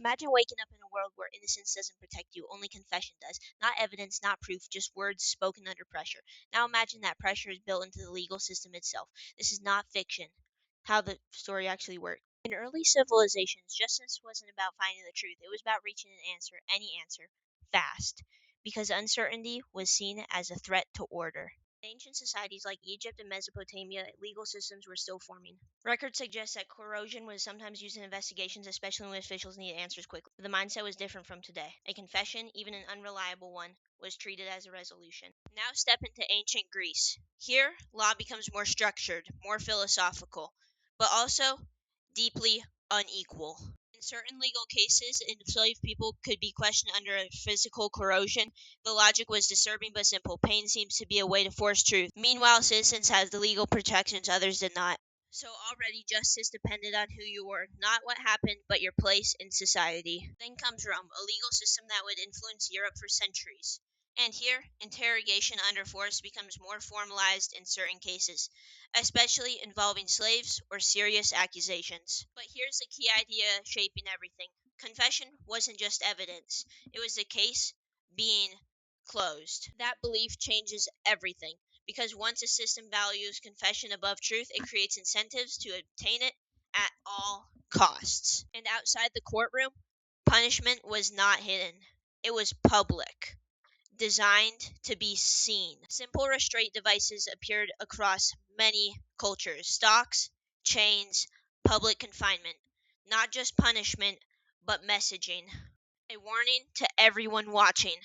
Imagine waking up in a world where innocence doesn't protect you, only confession does. Not evidence, not proof, just words spoken under pressure. Now imagine that pressure is built into the legal system itself. This is not fiction, how the story actually worked. In early civilizations, justice wasn't about finding the truth, it was about reaching an answer, any answer, fast, because uncertainty was seen as a threat to order. In ancient societies like Egypt and Mesopotamia, legal systems were still forming. Records suggest that coercion was sometimes used in investigations, especially when officials needed answers quickly. The mindset was different from today. A confession, even an unreliable one, was treated as a resolution. Now step into ancient Greece. Here, law becomes more structured, more philosophical, but also deeply unequal. In certain legal cases, enslaved people could be questioned under a physical coercion. The logic was disturbing but simple. Pain seems to be a way to force truth. Meanwhile, citizens had the legal protections others did not. So already justice depended on who you were, not what happened, but your place in society. Then comes Rome, a legal system that would influence Europe for centuries. And here, interrogation under force becomes more formalized in certain cases, especially involving slaves or serious accusations. But here's the key idea shaping everything. Confession wasn't just evidence, it was the case being closed. That belief changes everything, because once a system values confession above truth, it creates incentives to obtain it at all costs. And outside the courtroom, punishment was not hidden, it was public, designed to be seen. Simple restraint devices appeared across many cultures: stocks, chains, public confinement. Not just punishment, but messaging. A warning to everyone watching.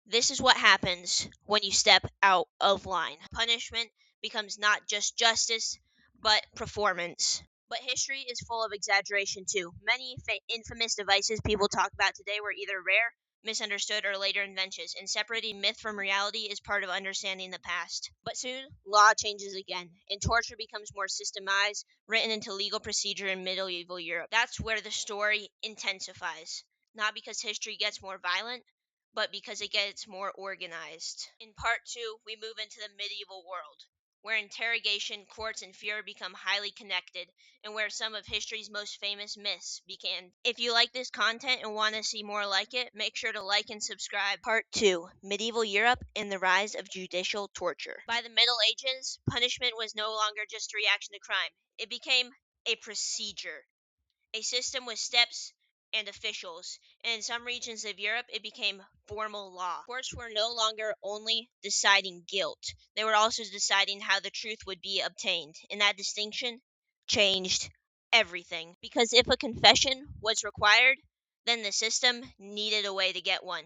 This is what happens when you step out of line. Punishment becomes not just justice, but performance. But history is full of exaggeration too. Many infamous devices people talk about today were either rare, misunderstood, or later inventions, and separating myth from reality is part of understanding the past. But soon, law changes again, and torture becomes more systemized, written into legal procedure in medieval Europe. That's where the story intensifies. Not because history gets more violent, but because it gets more organized. In part two, we move into the medieval world, where interrogation, courts, and fear become highly connected, and where some of history's most famous myths began. If you like this content and want to see more like it, make sure to like and subscribe. Part 2, Medieval Europe and the Rise of Judicial Torture. By the Middle Ages, punishment was no longer just a reaction to crime. It became a procedure, a system with steps and officials, and in some regions of Europe it became formal law. Courts were no longer only deciding guilt, they were also deciding how the truth would be obtained, and that distinction changed everything. Because if a confession was required, then the system needed a way to get one,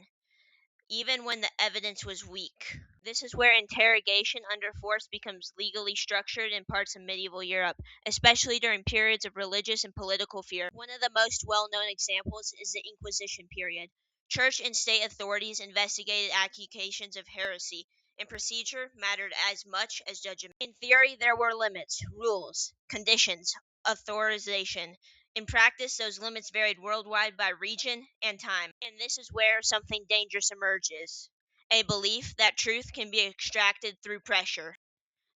even when the evidence was weak. This is where interrogation under force becomes legally structured in parts of medieval Europe, especially during periods of religious and political fear. One of the most well known examples is the Inquisition period. Church and state authorities investigated accusations of heresy, and procedure mattered as much as judgment. In theory, there were limits, rules, conditions, authorization. In practice, those limits varied worldwide by region and time. And this is where something dangerous emerges: a belief that truth can be extracted through pressure.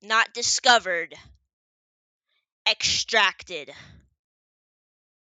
Not discovered, extracted.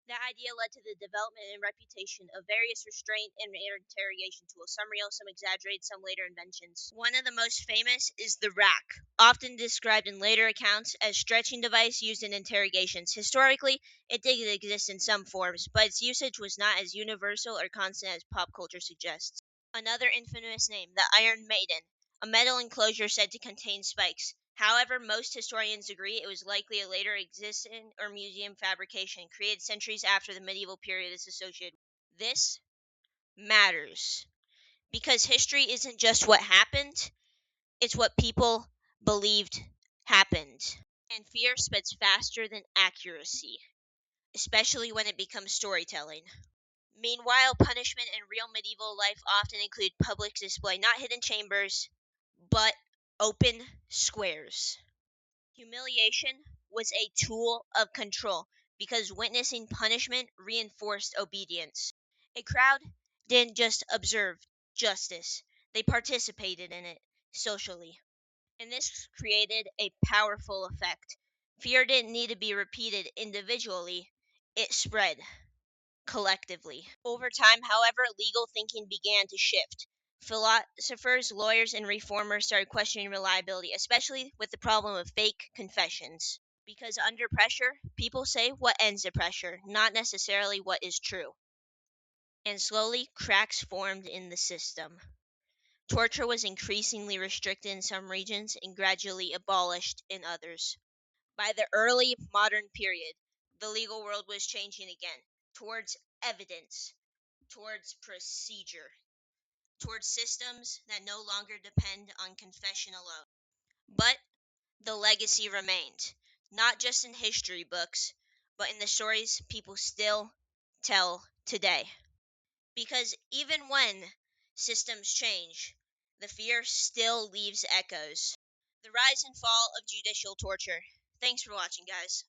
That idea led to the development and reputation of various restraint and interrogation tools, some real, some exaggerated, some later inventions. One of the most famous is the rack, often described in later accounts as stretching device used in interrogations. Historically, it did exist in some forms, but its usage was not as universal or constant as pop culture suggests. Another infamous name, the Iron Maiden, a metal enclosure said to contain spikes. However, most historians agree it was likely a later existent or museum fabrication created centuries after the medieval period is associated. This matters because history isn't just what happened, it's what people believed happened. And fear spreads faster than accuracy, especially when it becomes storytelling. Meanwhile, punishment in real medieval life often include public display, not hidden chambers, but open squares. Humiliation was a tool of control because witnessing punishment reinforced obedience. A crowd didn't just observe justice, they participated in it socially. And this created a powerful effect. Fear didn't need to be repeated individually, it spread. collectively. Over time, however, legal thinking began to shift. Philosophers, lawyers, and reformers started questioning reliability, especially with the problem of fake confessions. Because under pressure, people say what ends the pressure, not necessarily what is true. And slowly, cracks formed in the system. Torture was increasingly restricted in some regions and gradually abolished in others. By the early modern period, the legal world was changing again towards evidence, towards procedure, towards systems that no longer depend on confession alone. But the legacy remained, not just in history books, but in the stories people still tell today. Because even when systems change, the fear still leaves echoes. The rise and fall of judicial torture. Thanks for watching, guys.